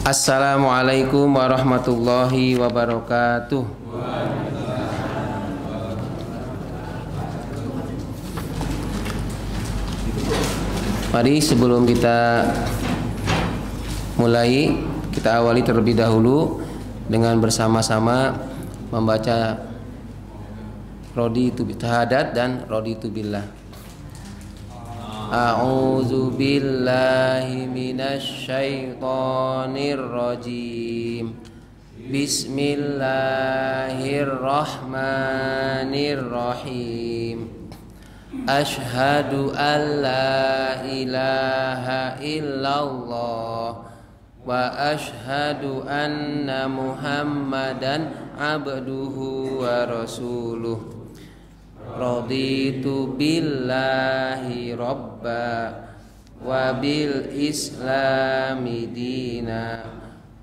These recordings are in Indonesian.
Assalamualaikum warahmatullahi wabarakatuh. Mari sebelum kita mulai, kita awali terlebih dahulu dengan bersama-sama membaca Raditu Bittahadat dan Raditu Billah. A'udzu billahi minasy syaithanir rajim. Bismillahirrahmanirrahim. Asyhadu an la ilaha illallah wa asyhadu anna Muhammadan abduhu wa rasuluh. Raditu billahi robba wa bil islami dina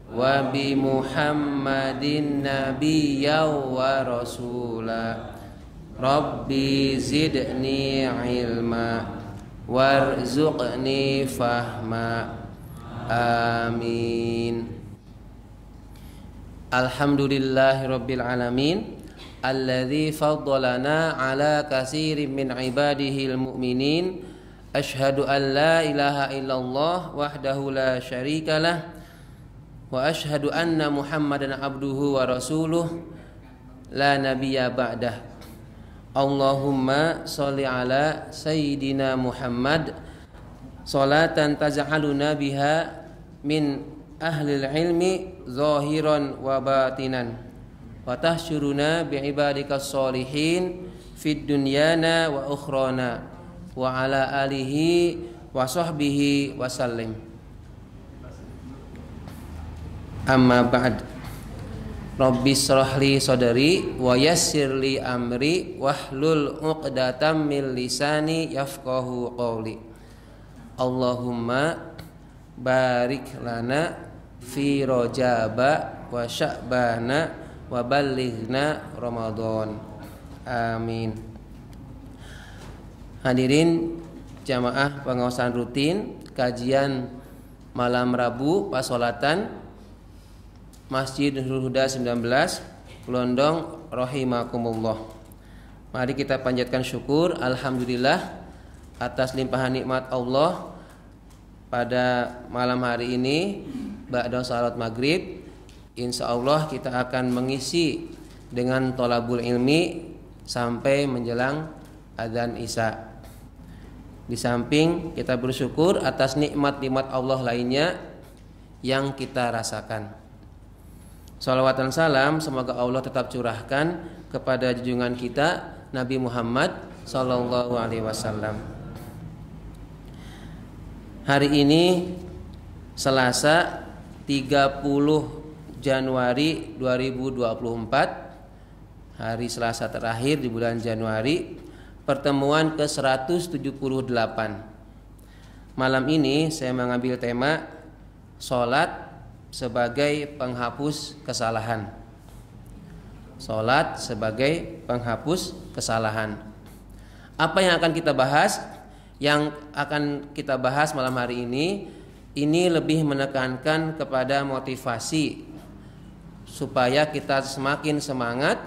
wa bi Muhammadin nabiyya wa rasula. Rabbi zidni ilma warzuqni fahma. Amin. Alhamdulillahi rabbil alamin alladzi faddalana ala katsirin min ibadihil mu'minin. Asyhadu an la ilaha illallah wahdahu la syarikalah wa asyhadu anna Muhammadan abduhu wa rasuluh la nabiyya ba'dah. Allahumma sholli ala sayyidina Muhammad salatan taj'aluna biha min ahlil ilmi zahiran wa batinan wa tahsyuruna bi'ibadikas sholihin fid dunyana wa ukhrana wa ala alihi wa sahbihi wa sallim. Amma ba'd. Rabbi shrahli sadri wa yassirli amri wahlul 'uqdatam min lisani yafqahu qawli. Allahumma barik lana fi rajaba wa sya'bana wa ballighna Ramadan. Amin. Hadirin jamaah pengawasan rutin kajian malam Rabu Pasolatan Masjid Nurul Huda 19 Londong rahimakumullah. Mari kita panjatkan syukur alhamdulillah atas limpahan nikmat Allah pada malam hari ini ba'da salat maghrib. Insyaallah kita akan mengisi dengan thalabul ilmi sampai menjelang adzan isya. Di samping kita bersyukur atas nikmat-nikmat Allah lainnya yang kita rasakan. Salawat dan salam semoga Allah tetap curahkan kepada junjungan kita Nabi Muhammad sallallahu alaihi wasallam. Hari ini Selasa 30 Januari 2024, hari Selasa terakhir di bulan Januari, pertemuan ke-178. Malam ini saya mengambil tema salat sebagai penghapus kesalahan. Salat sebagai penghapus kesalahan. Apa yang akan kita bahas? Yang akan kita bahas malam hari ini lebih menekankan kepada motivasi supaya kita semakin semangat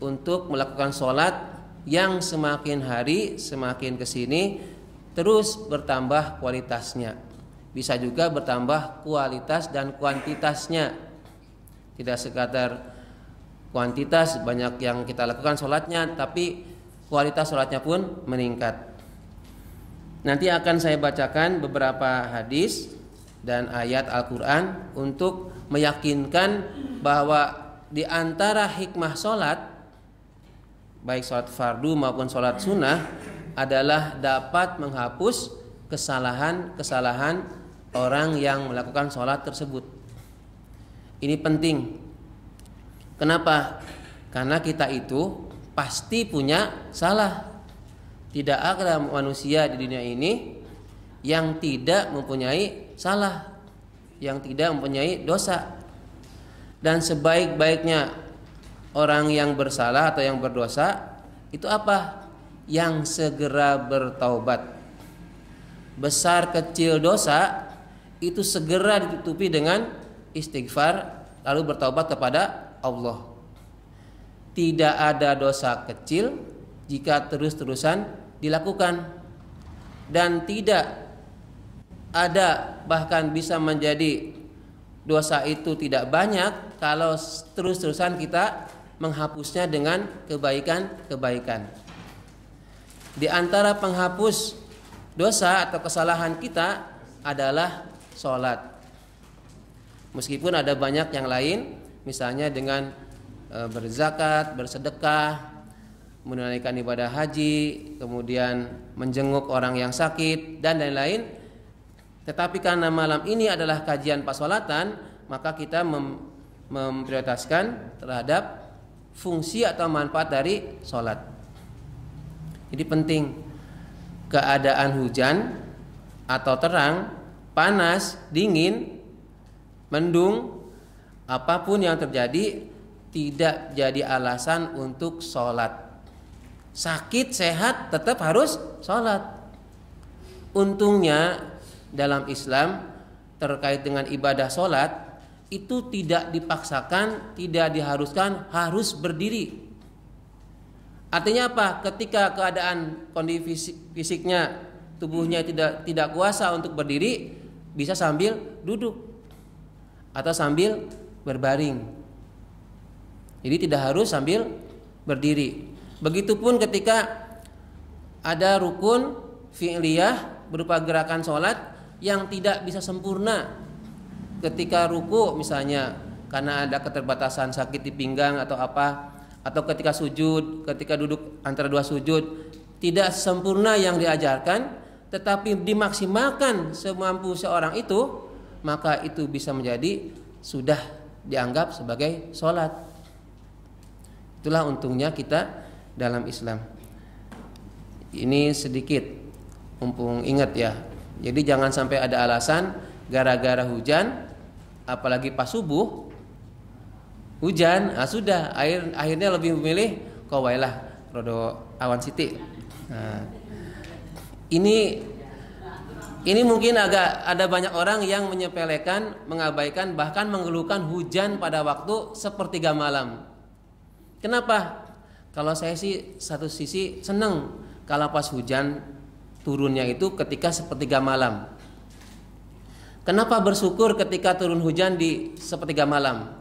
untuk melakukan sholat yang semakin hari semakin kesini terus bertambah kualitasnya. Bisa juga bertambah kualitas dan kuantitasnya. Tidak sekadar kuantitas banyak yang kita lakukan sholatnya, tapi kualitas sholatnya pun meningkat. Nanti akan saya bacakan beberapa hadis dan ayat Al-Quran untuk meyakinkan bahwa di antara hikmah sholat, baik sholat fardu maupun sholat sunnah, adalah dapat menghapus kesalahan-kesalahan orang yang melakukan sholat tersebut. Ini penting. Kenapa? Karena kita itu pasti punya salah. Tidak ada manusia di dunia ini yang tidak mempunyai salah, yang tidak mempunyai dosa. Dan sebaik-baiknya orang yang bersalah atau yang berdosa itu apa? Yang segera bertaubat. Besar kecil dosa itu segera ditutupi dengan istighfar lalu bertaubat kepada Allah. Tidak ada dosa kecil jika terus-terusan dilakukan, dan tidak ada bahkan bisa menjadi dosa itu tidak banyak kalau terus-terusan kita menghapusnya dengan kebaikan-kebaikan. Di antara penghapus dosa atau kesalahan kita adalah sholat. Meskipun ada banyak yang lain, misalnya dengan berzakat, bersedekah, menunaikan ibadah haji, kemudian menjenguk orang yang sakit dan lain-lain. Tetapi karena malam ini adalah kajian pasolatan, maka kita memprioritaskan terhadap fungsi atau manfaat dari sholat. Jadi penting, keadaan hujan atau terang, panas, dingin, mendung, apapun yang terjadi tidak jadi alasan untuk sholat. Sakit, sehat, tetap harus sholat. Untungnya dalam Islam terkait dengan ibadah sholat itu tidak dipaksakan, tidak diharuskan harus berdiri. Artinya apa? Ketika keadaan kondisi fisiknya, tubuhnya tidak kuasa untuk berdiri, bisa sambil duduk atau sambil berbaring. Jadi tidak harus sambil berdiri. Begitupun ketika ada rukun fi'liyah berupa gerakan sholat yang tidak bisa sempurna ketika ruku misalnya karena ada keterbatasan sakit di pinggang atau apa, atau ketika sujud, ketika duduk antara dua sujud tidak sempurna yang diajarkan, tetapi dimaksimalkan semampu seorang itu, maka itu bisa menjadi sudah dianggap sebagai sholat. Itulah untungnya kita dalam Islam. Ini sedikit, mumpung ingat ya. Jadi jangan sampai ada alasan gara-gara hujan, apalagi pas subuh hujan, sudah akhirnya lebih memilih kawailah rodo awan siti. Nah, ini mungkin agak ada banyak orang yang menyepelekan, mengabaikan, bahkan mengeluhkan hujan pada waktu sepertiga malam. Kenapa? Kalau saya sih satu sisi senang kalau pas hujan turunnya itu ketika sepertiga malam. Kenapa bersyukur ketika turun hujan di sepertiga malam?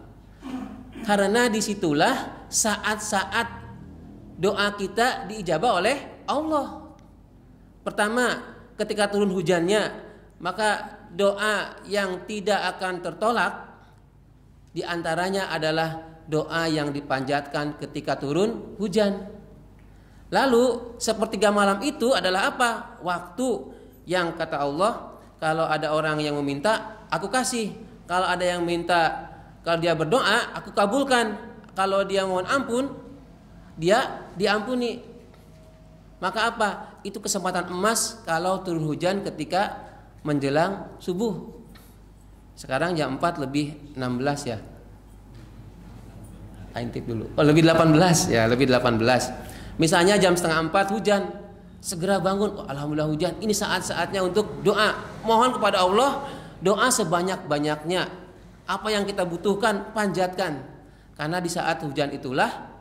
Karena disitulah saat-saat doa kita diijabah oleh Allah. Pertama, ketika turun hujannya, maka doa yang tidak akan tertolak di antaranya adalah doa yang dipanjatkan ketika turun hujan. Lalu sepertiga malam itu adalah apa? Waktu yang kata Allah, kalau ada orang yang meminta, aku kasih. Kalau ada yang minta, kalau dia berdoa, aku kabulkan. Kalau dia mohon ampun, dia diampuni. Maka apa? Itu kesempatan emas kalau turun hujan ketika menjelang subuh. Sekarang jam 4 lebih 16 ya. Intip dulu. Lebih 18 ya, lebih 18. Misalnya jam setengah 4 hujan, segera bangun. Alhamdulillah hujan. Ini saat-saatnya untuk doa. Mohon kepada Allah doa sebanyak-banyaknya. Apa yang kita butuhkan panjatkan. Karena di saat hujan itulah,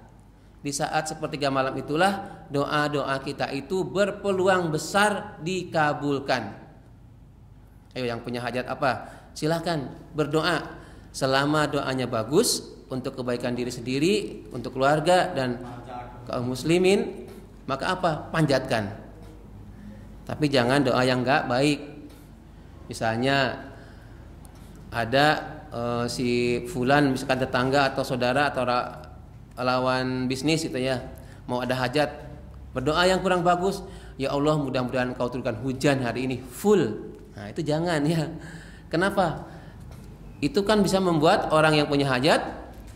di saat sepertiga malam itulah doa-doa kita itu berpeluang besar dikabulkan. Ayo yang punya hajat apa? Silahkan berdoa. Selama doanya bagus untuk kebaikan diri sendiri, untuk keluarga dan kaum muslimin, maka apa? Panjatkan. Tapi jangan doa yang enggak baik. Misalnya ada si fulan misalkan tetangga atau saudara atau lawan bisnis itu ya, mau ada hajat, berdoa yang kurang bagus, ya Allah mudah-mudahan Kau turunkan hujan hari ini full. Nah, itu jangan ya. Kenapa? Itu kan bisa membuat orang yang punya hajat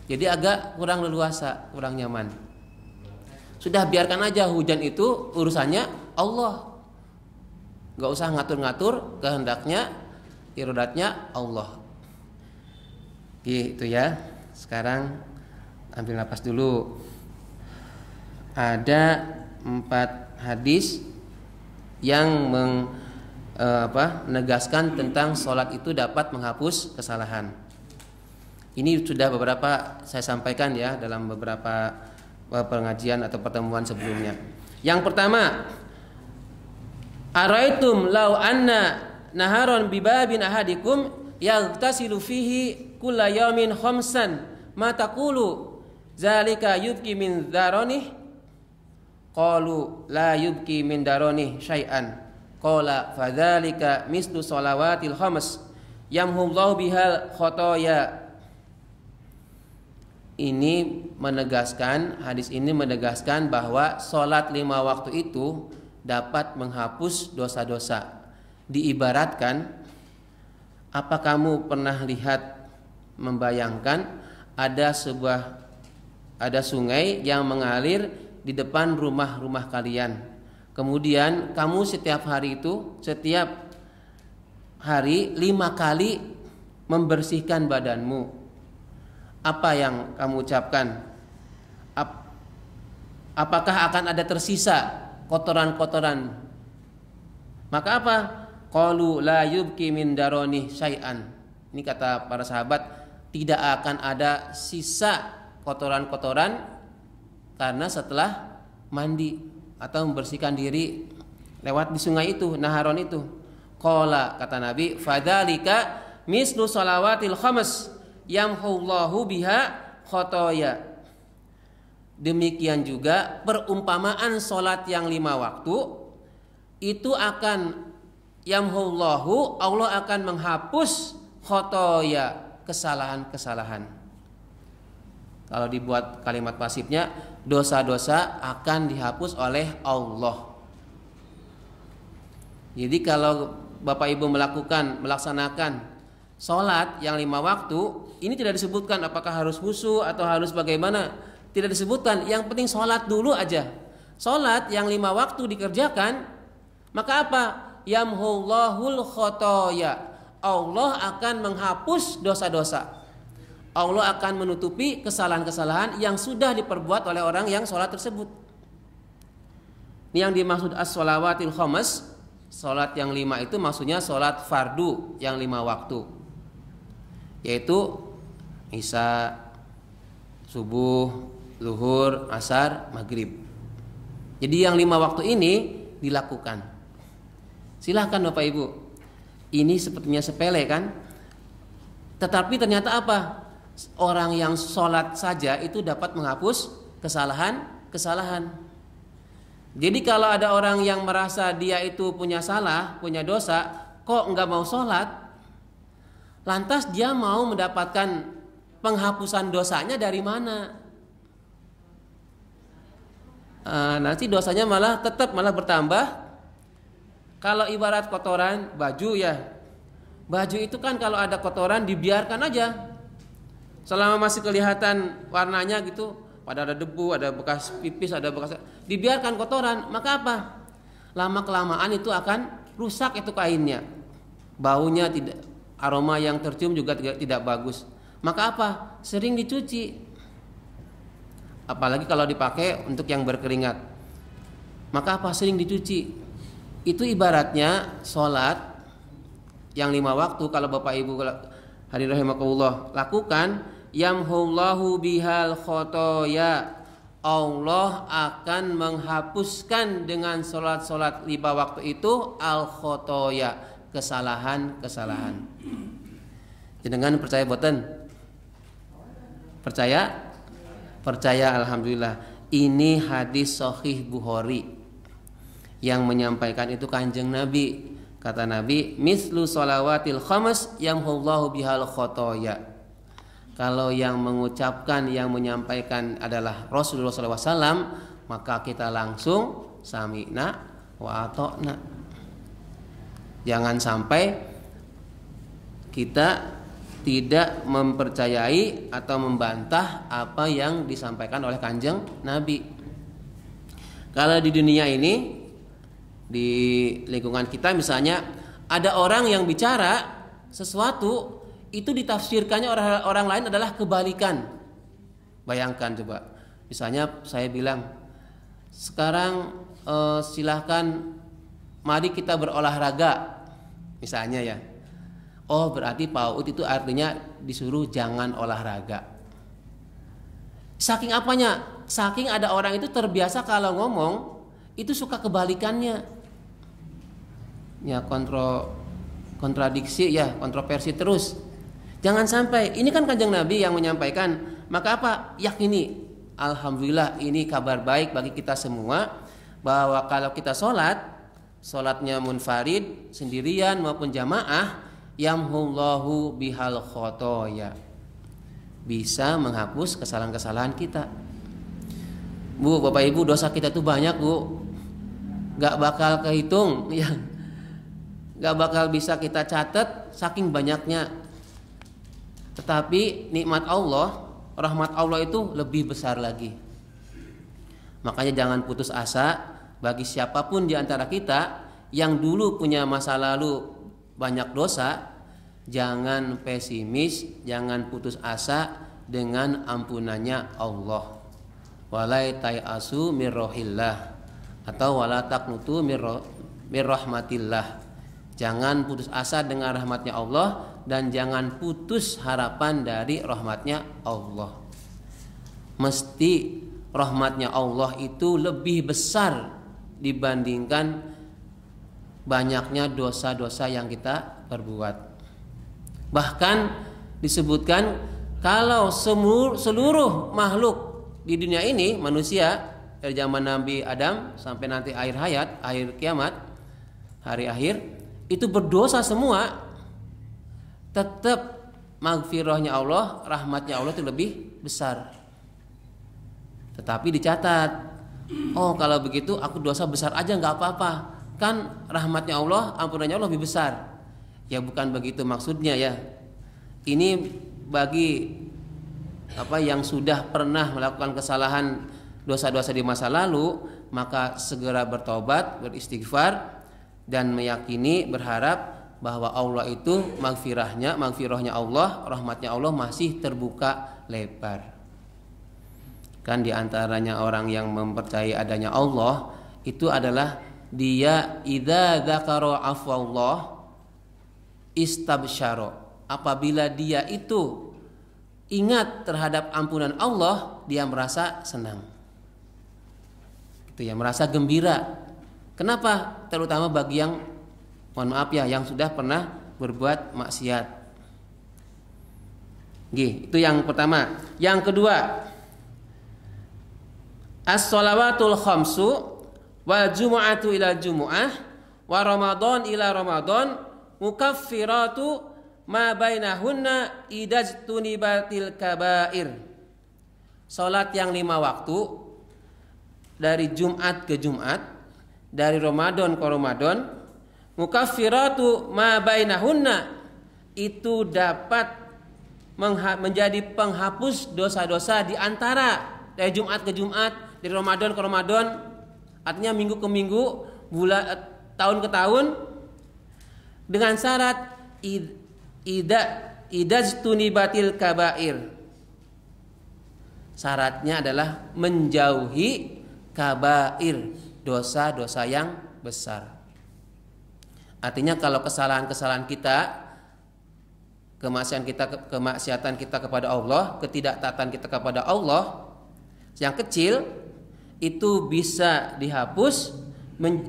jadi agak kurang leluasa, kurang nyaman. Sudah biarkan aja hujan itu urusannya Allah. Gak usah ngatur-ngatur, kehendaknya, iradatnya Allah. Gitu ya. Sekarang ambil napas dulu. Ada 4 hadis yang menegaskan tentang sholat itu dapat menghapus kesalahan. Ini sudah beberapa saya sampaikan ya dalam beberapa pengajian atau pertemuan sebelumnya. Yang pertama, araitum law anna naharon bibabin ahadikum yaghtasilu fihi kulla yawmin khamsan ma taqulu zalika yubki min daranih qalu la yubki min daranih syai'an qala fadzalika mislu shalawatil khams yamhullahu bihal khotoya. Ini menegaskan, hadis ini menegaskan bahwa sholat 5 waktu itu dapat menghapus dosa-dosa. Diibaratkan, apa kamu pernah lihat, membayangkan ada sungai yang mengalir di depan rumah-rumah kalian. Kemudian kamu setiap hari 5 kali membersihkan badanmu. Apa yang kamu ucapkan? Apakah akan ada tersisa kotoran-kotoran? Maka apa? Qalu la yubki min daroni syai'an. Ini kata para sahabat, tidak akan ada sisa kotoran-kotoran karena setelah mandi atau membersihkan diri lewat di sungai itu, naharon itu. Qala, kata Nabi, fadzalika mislu shalawatil khams yamhullahu biha khotoya. Demikian juga perumpamaan solat yang 5 waktu itu akan yamhullahu, Allah akan menghapus khotoya, kesalahan-kesalahan. Kalau dibuat kalimat pasifnya, dosa-dosa akan dihapus oleh Allah. Jadi kalau Bapak Ibu melaksanakan sholat yang 5 waktu, ini tidak disebutkan apakah harus khusyuk atau harus bagaimana, tidak disebutkan. Yang penting sholat dulu aja. Sholat yang 5 waktu dikerjakan, maka apa? Yamhullahul khotoya, Allah akan menghapus dosa-dosa. Allah akan menutupi kesalahan-kesalahan yang sudah diperbuat oleh orang yang sholat tersebut. Ini yang dimaksud as-sholawatil khams. Sholat yang 5 itu maksudnya sholat fardu yang 5 waktu, yaitu isya, subuh, zuhur, asar, maghrib. Jadi yang 5 waktu ini dilakukan. Silahkan Bapak Ibu. Ini sepertinya sepele kan? Tetapi ternyata apa? Orang yang sholat saja itu dapat menghapus kesalahan-kesalahan. Jadi kalau ada orang yang merasa dia itu punya salah, punya dosa, kok enggak mau sholat, lantas dia mau mendapatkan penghapusan dosanya dari mana? Nanti dosanya malah bertambah. Kalau ibarat kotoran baju ya, baju itu kan kalau ada kotoran dibiarkan aja, selama masih kelihatan warnanya gitu, pada ada debu, ada bekas pipis, ada bekas, dibiarkan kotoran, maka apa? Lama kelamaan itu akan rusak itu kainnya, baunya tidak, aroma yang tercium juga tidak bagus. Maka apa? Sering dicuci. Apalagi kalau dipakai untuk yang berkeringat. Maka apa? Sering dicuci. Itu ibaratnya sholat yang 5 waktu, kalau Bapak Ibu hadirin rahimakumullah lakukan, yamhullahu bihal khotoya, Allah akan menghapuskan dengan sholat-sholat 5 waktu itu al khotoya, kesalahan-kesalahan. Jenengan percaya boten? Percaya alhamdulillah. Ini hadis sahih Bukhari yang menyampaikan itu Kanjeng Nabi. Kata Nabi, mislu sholawatil khams yamhullahu bihal khotoya. Kalau yang mengucapkan, yang menyampaikan adalah Rasulullah SAW, maka kita langsung sami'na wa ata'na. Jangan sampai kita tidak mempercayai atau membantah apa yang disampaikan oleh Kanjeng Nabi. Kalau di dunia ini, di lingkungan kita misalnya, ada orang yang bicara sesuatu, itu ditafsirkannya orang lain adalah kebalikan. Bayangkan coba, misalnya saya bilang, sekarang silahkan mari kita berolahraga, misalnya ya. Oh berarti PAUD itu artinya disuruh jangan olahraga. Saking apanya? Saking ada orang itu terbiasa kalau ngomong itu suka kebalikannya. Ya kontradiksi ya, kontroversi terus. Jangan sampai, ini kan Kanjeng Nabi yang menyampaikan. Maka apa? Yakini, alhamdulillah ini kabar baik bagi kita semua bahwa kalau kita sholatnya munfarid sendirian maupun jamaah, yamhullahu bihal khotoya, bisa menghapus kesalahan-kesalahan kita. Bu, Bapak Ibu, dosa kita tuh banyak, Bu. Gak bakal kehitung ya. Gak bakal bisa kita catat saking banyaknya. Tetapi nikmat Allah, rahmat Allah itu lebih besar lagi. Makanya jangan putus asa bagi siapapun di antara kita yang dulu punya masa lalu banyak dosa. Jangan pesimis, jangan putus asa dengan ampunannya Allah. Walai tayasu mir rohillah, atau wala taqnutu mir rahmatillah. Jangan putus asa dengan rahmatnya Allah dan jangan putus harapan dari rahmatnya Allah. Mesti rahmatnya Allah itu lebih besar dibandingkan banyaknya dosa-dosa yang kita perbuat. Bahkan disebutkan kalau seluruh makhluk di dunia ini, manusia dari zaman Nabi Adam sampai nanti akhir hayat, akhir kiamat, hari akhir, itu berdosa semua, tetap maghfirahnya Allah, rahmatnya Allah itu lebih besar. Tetapi dicatat, oh kalau begitu aku dosa besar aja nggak apa-apa, kan rahmatnya Allah, ampunannya Allah lebih besar. Ya bukan begitu maksudnya ya. Ini bagi yang sudah pernah melakukan kesalahan, dosa-dosa di masa lalu, maka segera bertobat, beristighfar dan meyakini, berharap bahwa Allah itu maghfirahnya Allah, rahmatnya Allah masih terbuka lebar. Kan diantaranya orang yang mempercayai adanya Allah itu adalah dia idza dzakara afwallah istabsyara. Apabila dia itu ingat terhadap ampunan Allah, dia merasa senang. Itu ya, merasa gembira. Kenapa? Terutama bagi yang mohon maaf ya, yang sudah pernah berbuat maksiat. Itu yang pertama. Yang kedua, as-shalawatul khamsu wal jumu'atu ila jumu'ah wa ramadan ila ramadan mukaffiratu ma bainahunna idajtunibatil kabair. Salat yang 5 waktu dari Jumat ke Jumat, dari Ramadan ke Ramadan, mukaffiratu ma bainahunna, itu dapat menjadi penghapus dosa-dosa di antara dari Jumat ke Jumat, dari Ramadan ke Ramadan, artinya minggu ke minggu, bulan tahun ke tahun, dengan syarat idajtunibatil kabair. Syaratnya adalah menjauhi kabair, dosa-dosa yang besar. Artinya kalau kesalahan-kesalahan kita, kemaksiatan kita kepada Allah, ketidaktaatan kita kepada Allah yang kecil itu bisa dihapus,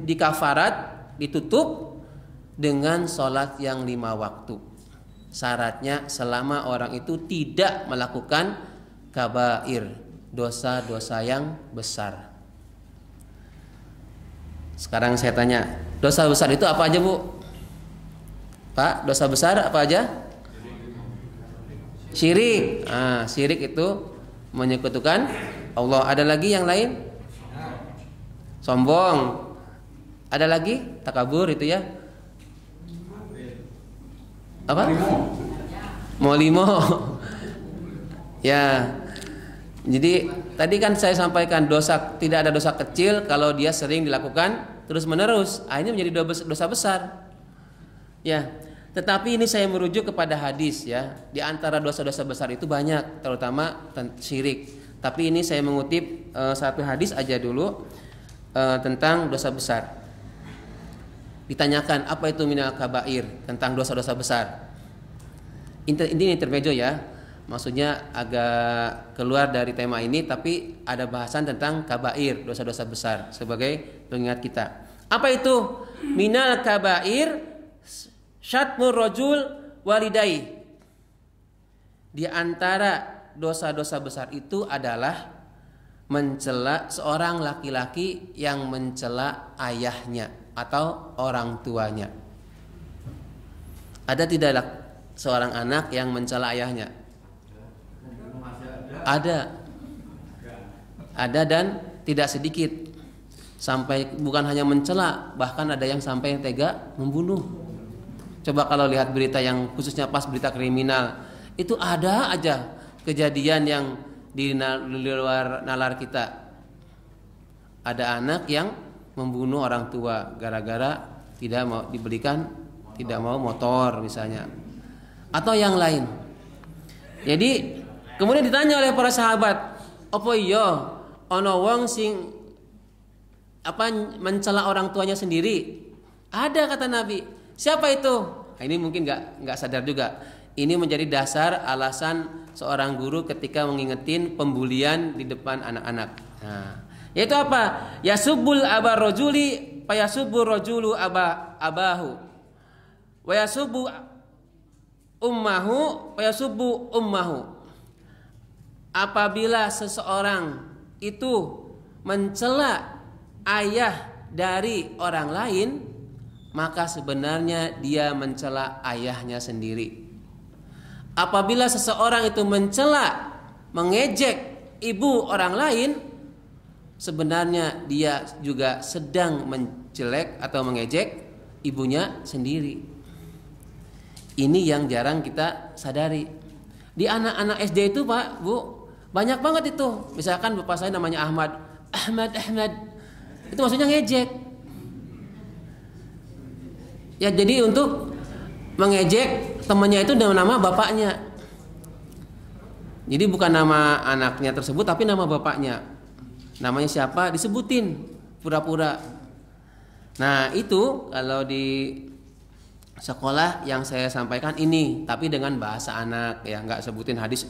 dikafarat, ditutup dengan sholat yang 5 waktu. Syaratnya selama orang itu tidak melakukan kabair, dosa-dosa yang besar. Sekarang saya tanya, dosa besar itu apa aja, Bu? Pak, dosa besar apa aja? Syirik. Syirik itu menyekutukan Allah. Ada lagi yang lain? Sombong. Ada lagi? Takabur itu ya. Apa? Molimo. Ya. Jadi tadi kan saya sampaikan tidak ada dosa kecil kalau dia sering dilakukan terus menerus. Ini menjadi dosa besar. Ya. Tetapi ini saya merujuk kepada hadis ya. Di antara dosa-dosa besar itu banyak, terutama syirik. Tapi ini saya mengutip satu hadis aja dulu tentang dosa besar. Ditanyakan apa itu minal kabair, tentang dosa-dosa besar. Ini intermezzo ya. Maksudnya agak keluar dari tema ini, tapi ada bahasan tentang kabair, dosa-dosa besar sebagai pengingat kita. Apa itu? Minal kabair syatmur rajul walidai. Di antara dosa-dosa besar itu adalah mencela seorang laki-laki yang mencela ayahnya atau orang tuanya. Ada tidak seorang anak yang mencela ayahnya? Ada dan tidak sedikit. Sampai bukan hanya mencela, bahkan ada yang sampai tega membunuh. Coba kalau lihat berita yang khususnya pas berita kriminal, itu ada aja kejadian yang di luar nalar kita. Ada anak yang membunuh orang tua gara-gara tidak mau dibelikan, tidak mau motor misalnya, atau yang lain. Jadi kemudian ditanya oleh para sahabat, apa iya ana wong sing mencela orang tuanya sendiri? Ada, kata Nabi. Siapa itu? Nah, ini mungkin nggak sadar juga. Ini menjadi dasar alasan seorang guru ketika mengingetin pembulian di depan anak-anak. Nah, yaitu apa? Yasubbul abar rajuli payasubbu rajulu abahu. Wa yasubbu ummahu payasubbu ummahu. Apabila seseorang itu mencela ayah dari orang lain, maka sebenarnya dia mencela ayahnya sendiri. Apabila seseorang itu mencela, mengejek ibu orang lain, sebenarnya dia juga sedang menjelek atau mengejek ibunya sendiri. Ini yang jarang kita sadari. Di anak-anak SD itu, Pak, Bu, banyak banget itu. Misalkan bapak saya namanya Ahmad. Itu maksudnya ngejek. Ya, jadi untuk mengejek temannya itu dengan nama bapaknya. Jadi bukan nama anaknya tersebut, tapi nama bapaknya. Namanya siapa disebutin pura-pura. Nah, itu kalau di sekolah yang saya sampaikan ini, tapi dengan bahasa anak ya, nggak sebutin hadis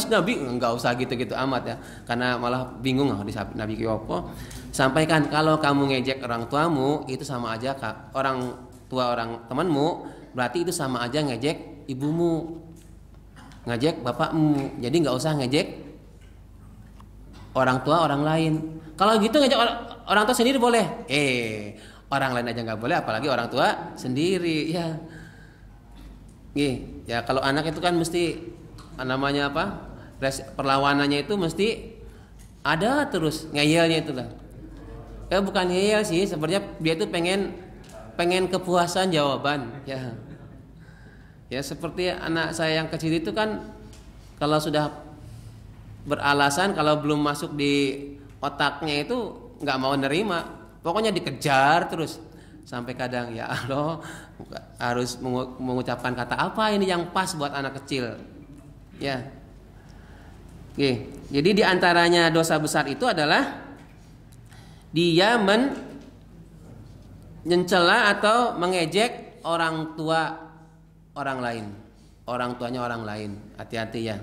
Nabi, nggak usah gitu-gitu amat ya, karena malah bingung hadis Nabi kiopo. Sampaikan kalau kamu ngejek orang tuamu itu sama aja orang tua orang temanmu, berarti itu sama aja ngejek ibumu, ngejek bapakmu. Jadi nggak usah ngejek orang tua orang lain. Kalau gitu ngejek orang tua sendiri boleh. Orang lain aja nggak boleh, apalagi orang tua sendiri ya. Ya kalau anak itu kan mesti namanya apa? Perlawanannya itu mesti ada terus, ngeyelnya itu lah. Bukan ngeyel sih, sebenarnya dia itu pengen kepuasan jawaban ya. Ya seperti anak saya yang kecil itu kan, kalau sudah beralasan, kalau belum masuk di otaknya itu nggak mau nerima. Pokoknya dikejar terus sampai kadang ya Allah harus mengucapkan kata apa ini yang pas buat anak kecil. Ya. Oke. Jadi diantaranya dosa besar itu adalah dia mencela atau mengejek orang tua orang lain, orang tuanya orang lain. Hati-hati ya.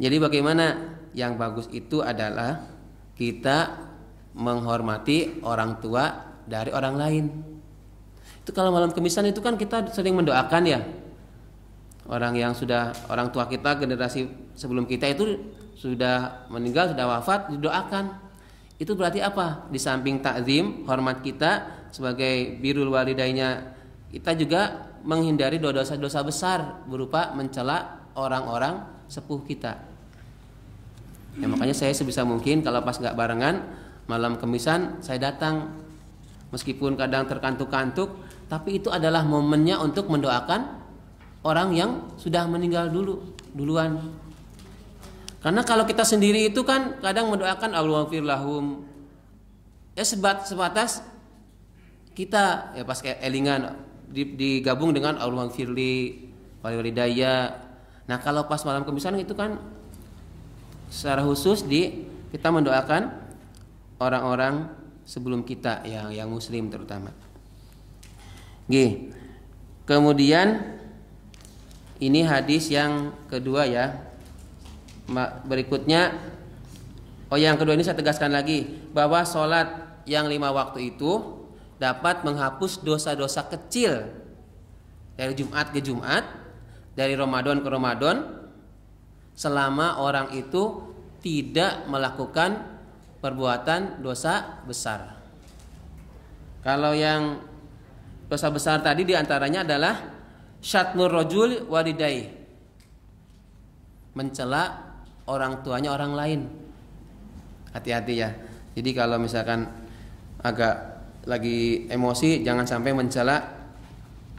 Jadi bagaimana yang bagus itu adalah kita menghormati orang tua dari orang lain. Itu kalau malam Kemisan itu kan kita sering mendoakan ya. Orang tua kita, generasi sebelum kita itu sudah meninggal, sudah wafat, didoakan. Itu berarti apa? Di samping takzim, hormat kita sebagai birrul walidainya, kita juga menghindari dosa-dosa besar berupa mencela orang-orang sepuh kita. Ya, makanya saya sebisa mungkin kalau pas nggak barengan malam Kemisan saya datang, meskipun kadang terkantuk-kantuk, tapi itu adalah momennya untuk mendoakan orang yang sudah meninggal duluan. Karena kalau kita sendiri itu kan kadang mendoakan Allahumma lahum, ya sebatas kita ya pas kayak elingan digabung dengan Allahumma firli walidayya. Nah kalau pas malam Kemisan itu kan secara khusus kita mendoakan orang-orang sebelum kita yang muslim terutama. Kemudian Ini hadis yang kedua ya. Berikutnya, yang kedua ini saya tegaskan lagi bahwa sholat yang 5 waktu itu dapat menghapus dosa-dosa kecil dari Jumat ke Jumat, dari Ramadan ke Ramadan, selama orang itu tidak melakukan perbuatan dosa besar. Kalau yang dosa besar tadi diantaranya adalah syatmur rajul walidayh, mencela orang tuanya orang lain. Hati-hati ya. Jadi kalau misalkan agak lagi emosi, jangan sampai mencela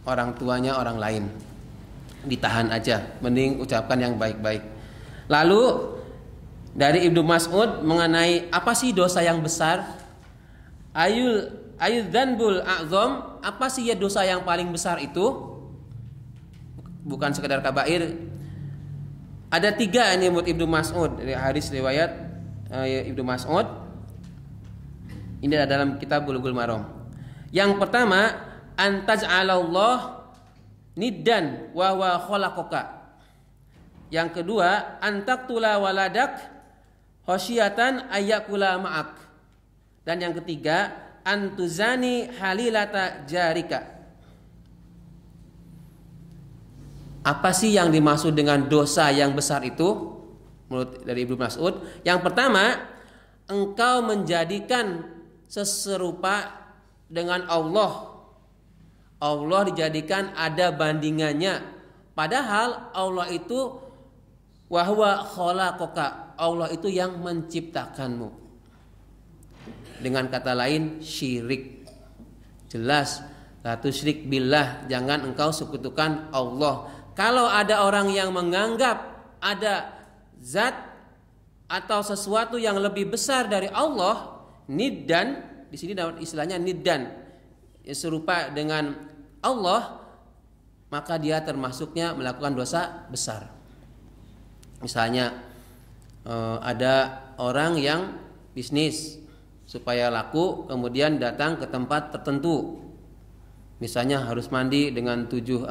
orang tuanya orang lain. Ditahan aja, mending ucapkan yang baik-baik. Lalu dari Ibnu Mas'ud mengenai apa sih dosa yang besar? Dzanbul a'zam, apa sih ya dosa yang paling besar itu? Bukan sekedar kabair. Ada 3 ini menurut Ibnu Mas'ud, dari hadis riwayat Ibnu Mas'ud. Ini ada dalam kitab Bulughul Maram. Yang pertama, antaj'alallah niddan wa huwa khalaqaka. Yang kedua, antaktula waladak khasyatan ayyakula ma'ak. Dan yang ketiga, antuzani halilata jarika. Apa sih yang dimaksud dengan dosa yang besar itu? Menurut dari Ibnu Mas'ud, yang pertama, engkau menjadikan seserupa dengan Allah. Allah dijadikan ada bandingannya. Padahal Allah itu wa huwa khalaqaka. Allah itu yang menciptakanmu. Dengan kata lain, syirik. Jelas, la tusyrik billah, jangan engkau sekutukan Allah. Kalau ada orang yang menganggap ada zat atau sesuatu yang lebih besar dari Allah, niddan, di sini dapat istilahnya niddan, serupa dengan Allah, maka dia termasuknya melakukan dosa besar. Misalnya ada orang yang bisnis supaya laku, kemudian datang ke tempat tertentu, misalnya harus mandi dengan 7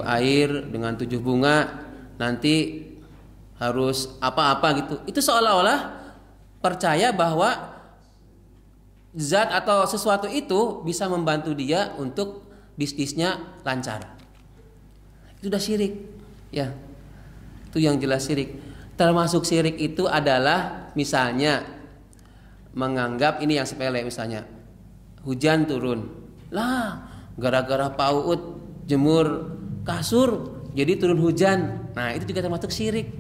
air, dengan 7 bunga, nanti harus apa-apa gitu. Itu seolah-olah percaya bahwa zat atau sesuatu itu bisa membantu dia untuk bisnisnya lancar. Itu udah syirik, ya. Itu yang jelas syirik. Termasuk syirik itu adalah misalnya menganggap, ini yang sepele, misalnya hujan turun, lah gara-gara Pak Uut jemur kasur jadi turun hujan. Nah itu juga termasuk syirik.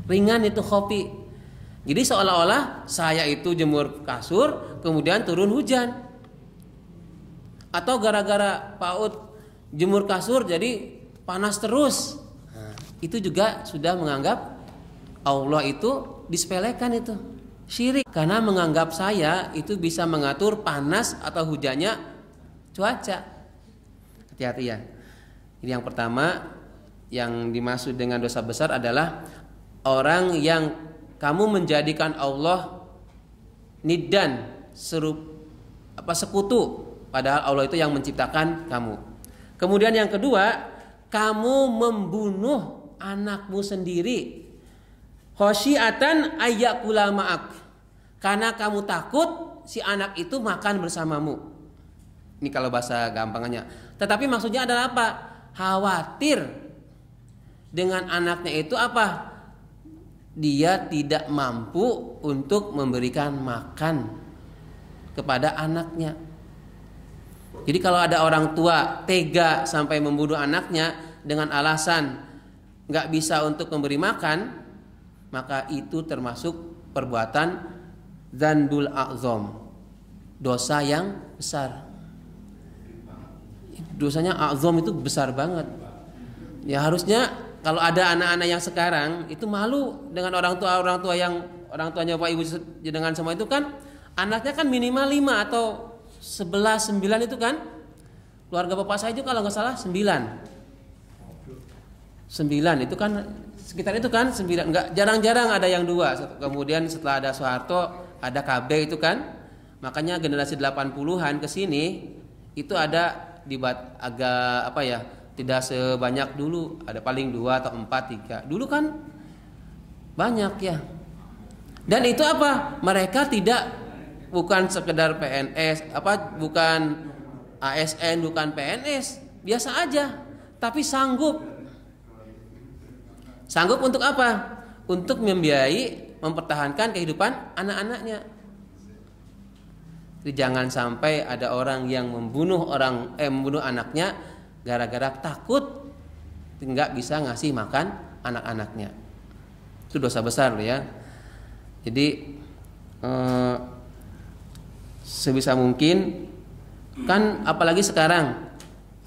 Ringan itu khofi. Jadi seolah-olah saya itu jemur kasur kemudian turun hujan, atau gara-gara Pak Uut jemur kasur jadi panas terus. Nah, itu juga sudah menganggap Allah itu disepelekan, itu syirik. Karena menganggap saya itu bisa mengatur panas atau hujannya cuaca. Hati-hati ya. Ini yang pertama, yang dimaksud dengan dosa besar adalah orang yang kamu menjadikan Allah niddan, sekutu, padahal Allah itu yang menciptakan kamu. Kemudian yang kedua, kamu membunuh anakmu sendiri, khosyiatan ayyakula ma'ak, karena kamu takut si anak itu makan bersamamu. Ini kalau bahasa gampangannya. Tetapi maksudnya adalah apa? Khawatir dengan anaknya itu apa? Dia tidak mampu untuk memberikan makan kepada anaknya. Jadi kalau ada orang tua tega sampai membunuh anaknya dengan alasan nggak bisa untuk memberi makan, maka itu termasuk perbuatan dzanbul a'zam, dosa yang besar. Dosanya a'zam itu besar banget. Ya harusnya kalau ada anak-anak yang sekarang itu malu dengan orang tua yang orang tuanya Pak Ibu dengan semua itu kan, anaknya kan minimal 5 atau 11, 9 itu kan. Keluarga bapak saya itu kalau nggak salah 9 itu kan, sekitar itu kan 9, nggak, jarang-jarang ada yang 2. Kemudian setelah ada Soeharto ada KB itu kan, makanya generasi 80-an ke sini itu ada agak tidak sebanyak dulu, ada paling 2 atau 4, 3. Dulu kan banyak ya. Dan itu apa? Mereka bukan sekedar PNS, bukan ASN, bukan PNS, biasa aja, tapi sanggup. Sanggup untuk apa? Untuk membiayai, mempertahankan kehidupan anak-anaknya. Jadi jangan sampai ada orang yang membunuh anaknya gara-gara takut nggak bisa ngasih makan anak-anaknya. Itu dosa besar loh ya. Jadi sebisa mungkin kan, apalagi sekarang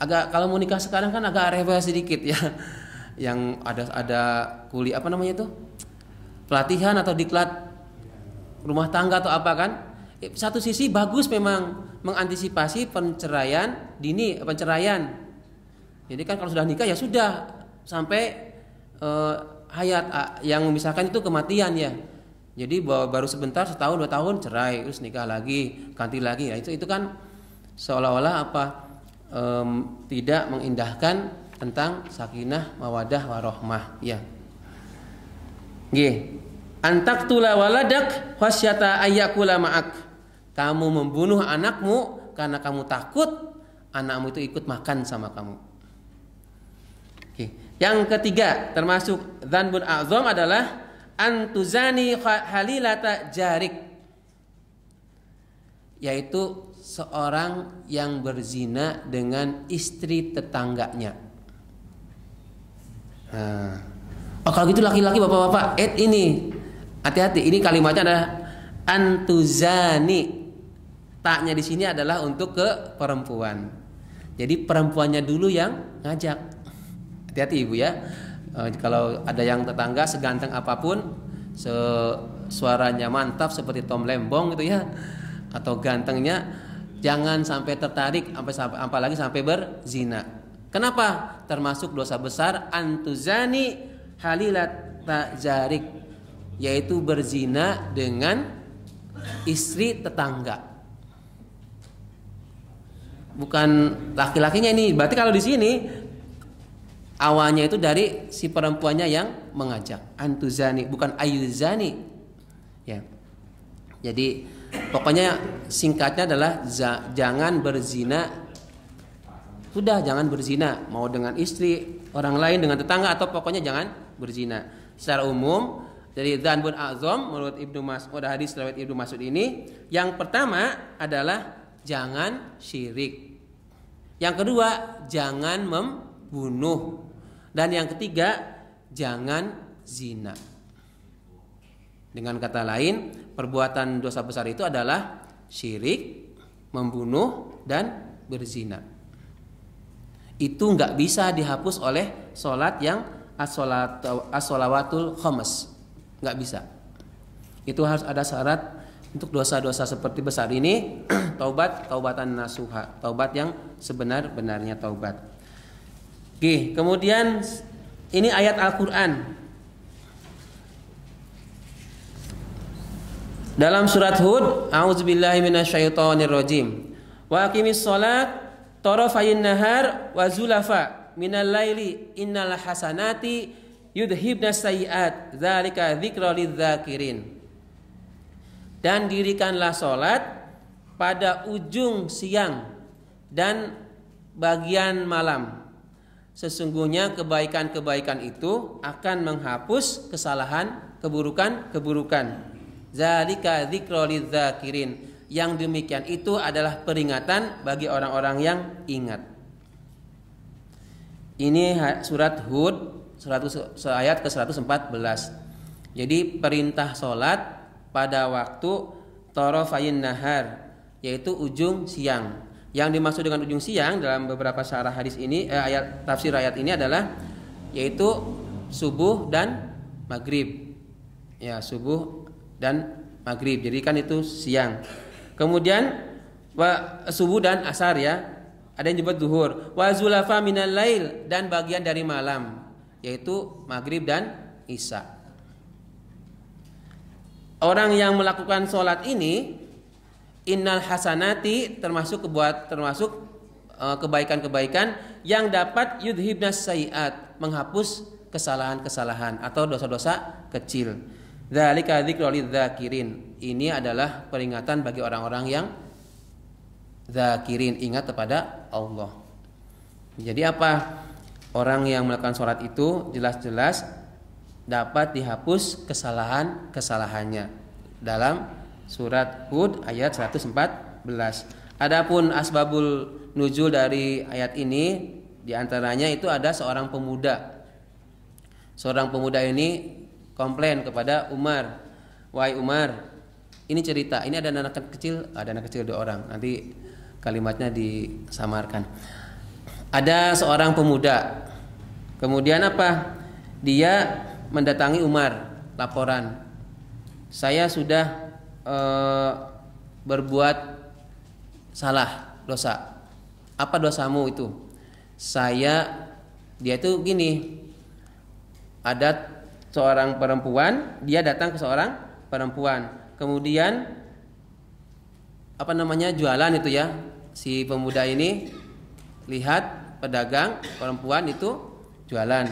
kalau mau nikah sekarang kan agak rewel sedikit ya. Yang ada kuliah pelatihan atau diklat rumah tangga atau apa kan. Satu sisi bagus memang mengantisipasi penceraian dini. Jadi kan kalau sudah nikah ya sudah sampai hayat, yang misalkan itu kematian ya. Jadi baru sebentar, setahun 2 tahun cerai, terus nikah lagi, ganti lagi. Nah, itu kan seolah-olah tidak mengindahkan tentang sakinah mawadah warahmah ya. Nggih. Antaktula waladak khasyata ayyakula ma'ak. Kamu membunuh anakmu karena kamu takut anakmu itu ikut makan sama kamu. Oke. Yang ketiga termasuk dzanbun a'zam adalah antuzani halilata jarik, yaitu seorang yang berzina dengan istri tetangganya. Kalau gitu laki-laki, bapak-bapak, ini hati-hati, ini kalimatnya adalah antuzani. Taknya di sini adalah untuk ke perempuan. Jadi perempuannya dulu yang ngajak. Hati-hati ibu ya. Kalau ada yang tetangga seganteng apapun, suaranya mantap seperti Tom Lembong gitu ya, atau gantengnya, jangan sampai tertarik apalagi sampai berzina. Kenapa? Termasuk dosa besar antuzani halilat jarik, yaitu berzina dengan istri tetangga. Bukan laki-lakinya ini. Berarti kalau di sini awalnya itu dari si perempuannya yang mengajak. Antuzani, bukan ayuzani. Ya. Jadi pokoknya singkatnya adalah jangan berzina. Sudah, jangan berzina, mau dengan istri orang lain, dengan tetangga, atau pokoknya jangan berzina. Secara umum dari dzanbun a'zam menurut Ibnu Mas'ud, hadis riwayat Ibnu Mas'ud ini, yang pertama adalah jangan syirik. Yang kedua, jangan membunuh. Dan yang ketiga, jangan zina. Dengan kata lain, perbuatan dosa besar itu adalah syirik, membunuh, dan berzina. Itu nggak bisa dihapus oleh sholat yang as-sholawatul khams. Nggak bisa. Itu harus ada syarat untuk dosa-dosa seperti besar ini. Taubatan nasuha, taubat yang sebenar-benarnya taubat. Oke, kemudian ini ayat Al-Quran dalam surat Hud. A'udzubillahi minasyaitonirrajim. Wa aqimis shalat tarafayin nahar wa zulafa minal laili innal hasanati yudhibnas sayyi'at dzalika dzikra lidzakirin. Dan dirikanlah salat pada ujung siang dan bagian malam. Sesungguhnya kebaikan-kebaikan itu akan menghapus kesalahan, keburukan-keburukan. Zalika dzikra lidzakirin. Yang demikian itu adalah peringatan bagi orang-orang yang ingat. Ini surat Hud ayat ke-114. Jadi perintah salat pada waktu tarafayin nahar, yaitu ujung siang. Yang dimaksud dengan ujung siang dalam beberapa syarah hadis ini, tafsir ayat ini adalah yaitu subuh dan maghrib. Ya, subuh dan maghrib. Jadi kan itu siang. Kemudian subuh dan asar ya. Ada yang disebut zuhur. Wa zulafa minal lail, dan bagian dari malam, yaitu maghrib dan isya. Orang yang melakukan sholat ini, innal hasanati termasuk kebaikan-kebaikan yang dapat yudhibnas sayiat, menghapus kesalahan-kesalahan atau dosa-dosa kecil. Dzalika dzikrul lidzakirin. Ini adalah peringatan bagi orang-orang yang zakirin, ingat kepada Allah. Jadi apa? Orang yang melakukan sholat itu jelas-jelas dapat dihapus kesalahan-kesalahannya. Dalam surat Hud ayat 114. Adapun asbabul nuzul dari ayat ini, diantaranya itu ada seorang pemuda. Seorang pemuda ini komplain kepada Umar, wahai Umar, ini cerita, ini ada anak kecil 2 orang. Nanti kalimatnya disamarkan. Ada seorang pemuda, kemudian apa? Dia mendatangi Umar, laporan, saya sudah berbuat salah, dosa. Apa dosamu itu? Dia itu gini, ada seorang perempuan, dia datang ke seorang perempuan, kemudian jualan itu ya. Si pemuda ini lihat pedagang perempuan itu jualan,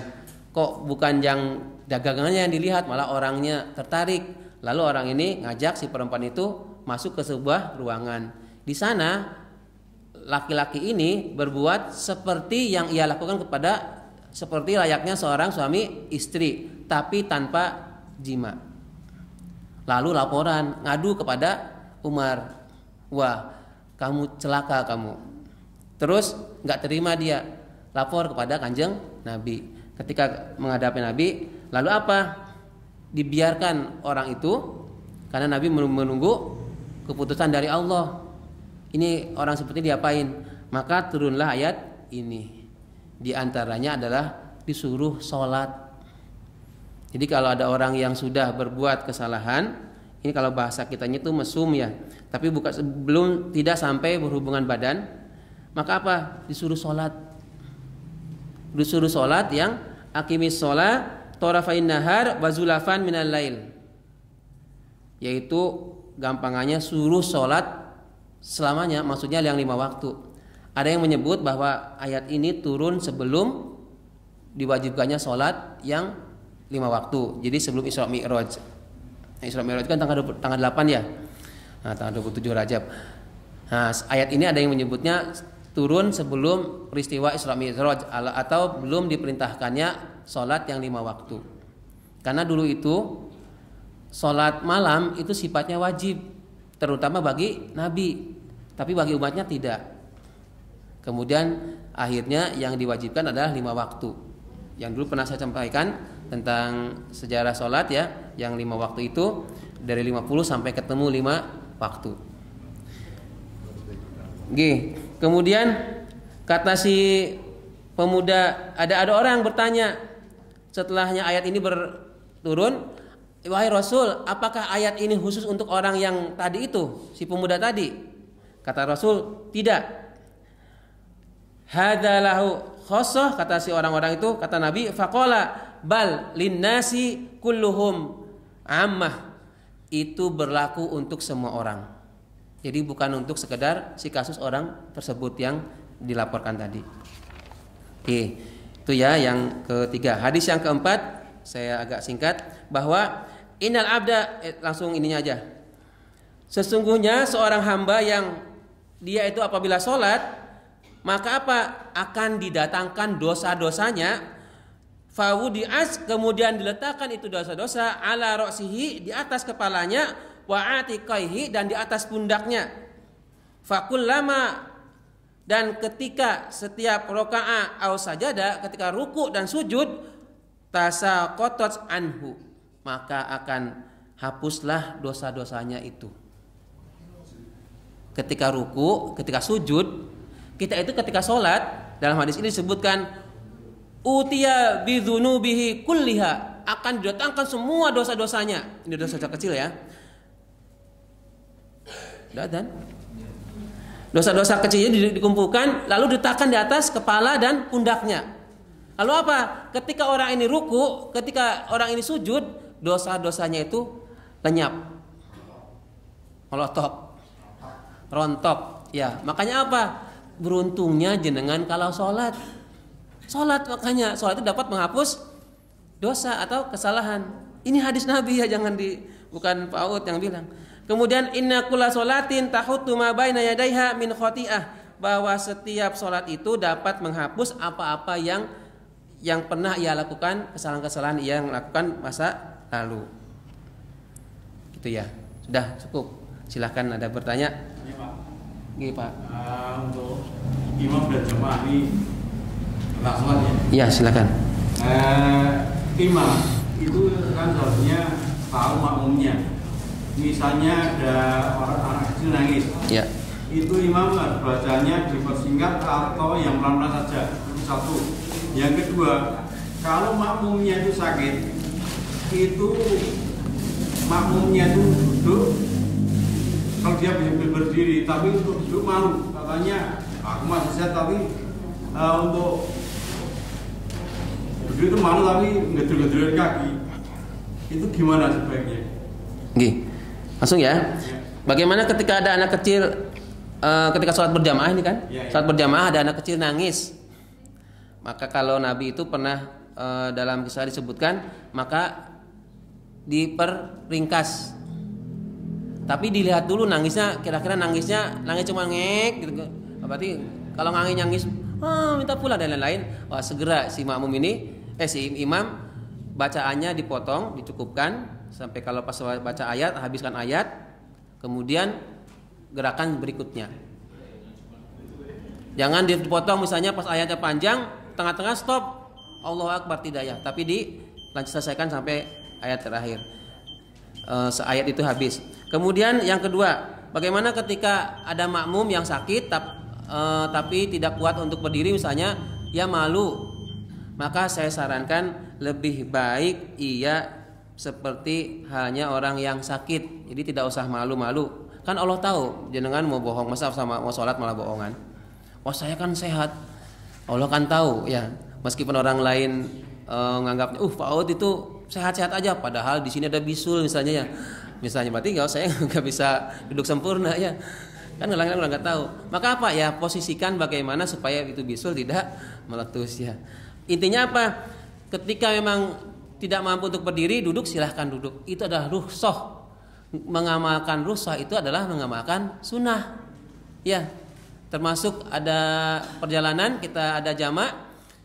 kok bukan yang dagangannya yang dilihat, malah orangnya tertarik. Lalu orang ini ngajak si perempuan itu masuk ke sebuah ruangan. Di sana laki-laki ini berbuat seperti yang ia lakukan seperti layaknya seorang suami istri, tapi tanpa jima. Lalu laporan, ngadu kepada Umar, wah kamu celaka kamu. Terus nggak terima dia, lapor kepada Kanjeng Nabi. Ketika menghadapi Nabi, lalu apa? Dibiarkan orang itu karena Nabi menunggu keputusan dari Allah. Ini orang seperti diapain? Maka turunlah ayat ini. Di antaranya adalah disuruh sholat. Jadi kalau ada orang yang sudah berbuat kesalahan, ini kalau bahasa kitanya itu mesum ya, tapi belum tidak sampai berhubungan badan, maka apa? Disuruh sholat. Disuruh sholat yang aqimis sholat torafain nahar wazulafan minal lail, yaitu gampangannya suruh sholat selamanya, maksudnya yang 5 waktu. Ada yang menyebut bahwa ayat ini turun sebelum diwajibkannya sholat yang 5 waktu. Jadi sebelum Isra Mi'raj. Isra Mi'raj kan tanggal 8 ya. Nah, tanggal 27 Rajab. Nah, ayat ini ada yang menyebutnya turun sebelum peristiwa Isra Mi'raj atau belum diperintahkannya sholat yang 5 waktu. Karena dulu itu sholat malam itu sifatnya wajib, terutama bagi Nabi, tapi bagi umatnya tidak. Kemudian akhirnya yang diwajibkan adalah 5 waktu. Yang dulu pernah saya sampaikan tentang sejarah sholat ya, yang 5 waktu itu dari 50 sampai ketemu 5 waktu. Kemudian kata si pemuda, ada orang bertanya setelahnya ayat ini berturun, wahai Rasul, apakah ayat ini khusus untuk orang yang tadi itu, si pemuda tadi? Kata Rasul, tidak. Hadalahu khosoh, kata si orang-orang itu, kata Nabi, faqala bal linnasi kulluhum ammah. Itu berlaku untuk semua orang. Jadi bukan untuk sekedar si kasus orang tersebut yang dilaporkan tadi. Itu ya yang ketiga. Hadis yang keempat saya agak singkat, bahwa innal abda, langsung ininya aja. Sesungguhnya seorang hamba yang dia itu apabila sholat, maka apa? Akan didatangkan dosa-dosanya, fawudi'as, kemudian diletakkan itu dosa-dosa ala roksihi, di atas kepalanya, wa atiqaihi, dan di atas pundaknya. Fakullama, dan ketika setiap raka'a au sajada, ketika ruku dan sujud, tasaqatat anhu, maka akan hapuslah dosa-dosanya itu. Ketika ruku, ketika sujud, kita itu ketika sholat, dalam hadis ini disebutkan utiya bidzunubihi kulliha, akan didatangkan semua dosa-dosanya. Ini dosa-dosa kecil ya. Dan dosa-dosa kecilnya dikumpulkan, lalu diletakkan di atas kepala dan pundaknya. Lalu apa? Ketika orang ini ruku, ketika orang ini sujud, dosa-dosanya itu lenyap, melotok, rontok. Ya, makanya apa? beruntungnya jenengan kalau sholat. Sholat, makanya sholat itu dapat menghapus dosa atau kesalahan. Ini hadis Nabi ya, bukan Pak Aud yang bilang. Kemudian inna kulla sholatin tahuttu ma baina yadaiha min khoti'ah, bahwa setiap sholat itu dapat menghapus apa-apa yang pernah ia lakukan, kesalahan-kesalahan yang lakukan masa lalu. Gitu ya. Sudah cukup. Silahkan ada bertanya. Iya Pak. Gini Pak. Untuk imam dan jemaah ini sholat ya. Iya silakan. Imam itu kan seharusnya tahu makmumnya. Misalnya ada orang anak kecil nangis. Ya. Itu imam harus bacanya dipersingkat atau yang pelan-pelan saja. Itu satu. Yang kedua, kalau makmumnya itu sakit, itu makmumnya itu duduk. Kalau dia bisa berdiri, tapi untuk duduk malu. Katanya, aku masih sehat tapi untuk duduk itu malu tapi ngedul-ngedulin kaki. Itu gimana sebaiknya? Gih, langsung ya. Bagaimana ketika ada anak kecil, ketika sholat berjamaah ini kan? Sholat berjamaah ada anak kecil nangis. Maka kalau Nabi itu pernah dalam kisah disebutkan, maka diperringkas. Tapi dilihat dulu nangisnya, kira-kira nangis cuma ngek gitu. Berarti kalau nangis minta pulang dan lain-lain, wah segera si makmum ini si imam bacaannya dipotong, dicukupkan sampai kalau pas baca ayat habiskan ayat, kemudian gerakan berikutnya. Jangan dipotong misalnya pas ayatnya panjang, tengah-tengah stop, Allahu Akbar, tidak ya, tapi selesaikan sampai ayat terakhir. Seayat itu habis. Kemudian yang kedua, bagaimana ketika ada makmum yang sakit tapi tidak kuat untuk berdiri misalnya, ia malu. Maka saya sarankan lebih baik ia seperti halnya orang yang sakit. Jadi tidak usah malu-malu. Kan Allah tahu jenengan mau bohong, masa sama mau sholat malah bohongan. Wah saya kan sehat. Allah kan tahu ya. Meskipun orang lain nganggapnya, Pak Aud itu sehat-sehat aja, padahal di sini ada bisul misalnya ya. Misalnya berarti saya nggak bisa duduk sempurna ya. Kan orang-orang nggak tahu. Maka apa ya, posisikan bagaimana supaya itu bisul tidak meletus ya. Intinya apa? Ketika memang tidak mampu untuk berdiri, duduk silahkan duduk. Itu adalah rukhsah. Mengamalkan rukhsah itu adalah mengamalkan sunnah. Ya, termasuk ada perjalanan kita ada jamak,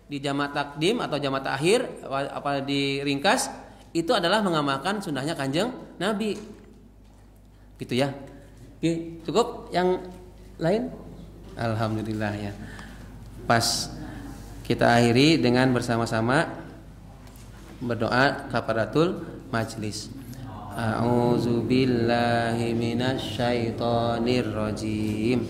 di jamak takdim atau jamak takhir apa diringkas, itu adalah mengamalkan sunnahnya Kanjeng Nabi. Gitu ya. Oke, cukup yang lain? Alhamdulillah ya. Pas kita akhiri dengan bersama-sama berdoa kafaratul majlis. A'udzubillahi minasyaitonir rajim.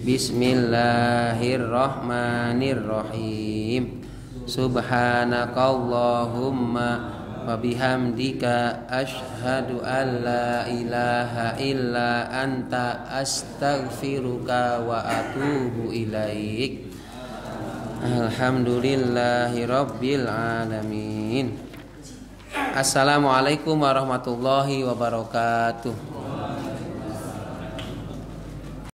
Bismillahirrahmanirrahim. Subhanakallahumma wa bihamdika asyhadu an la ilaha illa anta astaghfiruka wa atubu ilaik. Alhamdulillahi rabbil alamin. Assalamualaikum warahmatullahi wabarakatuh.